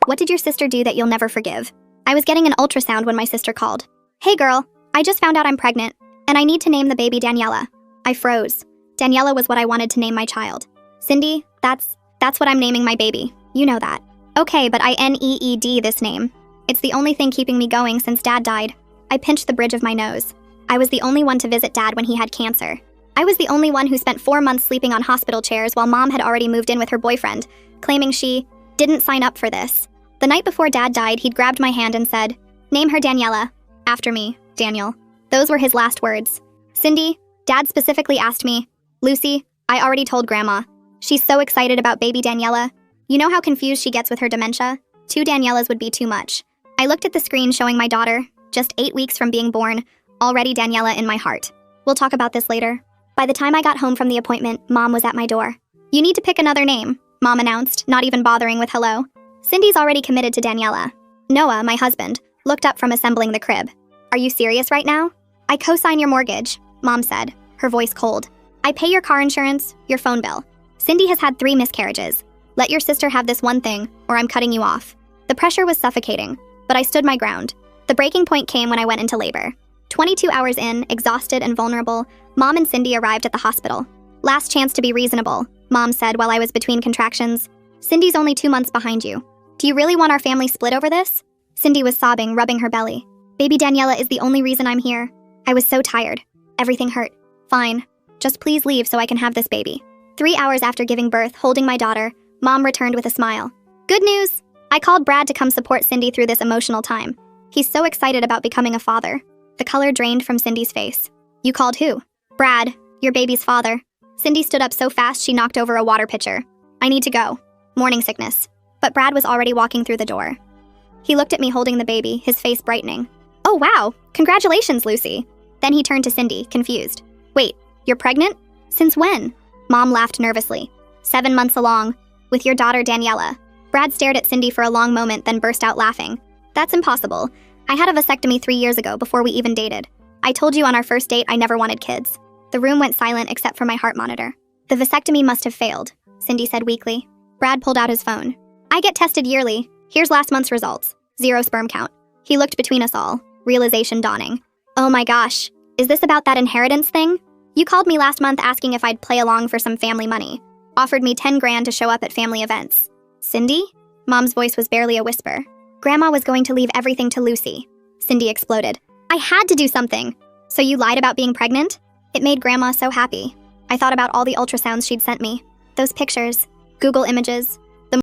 What did your sister do that you'll never forgive? I was getting an ultrasound when my sister called. Hey girl, I just found out I'm pregnant, and I need to name the baby Daniela. I froze. Daniela was what I wanted to name my child. Cindy, that's what I'm naming my baby. You know that. Okay, but I need this name. It's the only thing keeping me going since Dad died. I pinched the bridge of my nose. I was the only one to visit Dad when he had cancer. I was the only one who spent 4 months sleeping on hospital chairs while Mom had already moved in with her boyfriend, claiming she didn't sign up for this. The night before Dad died, he'd grabbed my hand and said, "Name her Daniela. After me, Daniel." Those were his last words. Cindy, Dad specifically asked me, "Lucy, I already told Grandma. She's so excited about baby Daniela. You know how confused she gets with her dementia? 2 Danielas would be too much." I looked at the screen showing my daughter, just 8 weeks from being born, already Daniela in my heart. We'll talk about this later. By the time I got home from the appointment, Mom was at my door. "You need to pick another name," Mom announced, not even bothering with hello. "Cindy's already committed to Daniela." Noah, my husband, looked up from assembling the crib. "Are you serious right now?" "I co-sign your mortgage," Mom said, her voice cold. "I pay your car insurance, your phone bill. Cindy has had 3 miscarriages. Let your sister have this one thing, or I'm cutting you off." The pressure was suffocating, but I stood my ground. The breaking point came when I went into labor. 22 hours in, exhausted and vulnerable, Mom and Cindy arrived at the hospital. "Last chance to be reasonable," Mom said while I was between contractions. "Cindy's only 2 months behind you. Do you really want our family split over this?" Cindy was sobbing, rubbing her belly. "Baby Daniela is the only reason I'm here. I was so tired. Everything hurt. Fine. Just please leave so I can have this baby." 3 hours after giving birth, holding my daughter, Mom returned with a smile. "Good news! I called Brad to come support Cindy through this emotional time. He's so excited about becoming a father." The color drained from Cindy's face. "You called who?" "Brad, your baby's father." Cindy stood up so fast she knocked over a water pitcher. "I need to go. Morning sickness." But Brad was already walking through the door. He looked at me holding the baby, his face brightening. "Oh wow, congratulations, Lucy." Then he turned to Cindy, confused. "Wait, you're pregnant? Since when?" Mom laughed nervously. 7 months along, with your daughter Daniela." Brad stared at Cindy for a long moment, then burst out laughing. "That's impossible. I had a vasectomy 3 years ago before we even dated. I told you on our first date I never wanted kids." The room went silent except for my heart monitor. "The vasectomy must have failed," Cindy said weakly. Brad pulled out his phone. "I get tested yearly. Here's last month's results. 0 sperm count." He looked between us all, realization dawning. "Oh my gosh, is this about that inheritance thing? You called me last month asking if I'd play along for some family money. Offered me 10 grand to show up at family events." "Cindy?" Mom's voice was barely a whisper. "Grandma was going to leave everything to Lucy." Cindy exploded. "I had to do something." "So you lied about being pregnant?" It made Grandma so happy. I thought about all the ultrasounds she'd sent me. Those pictures, Google images,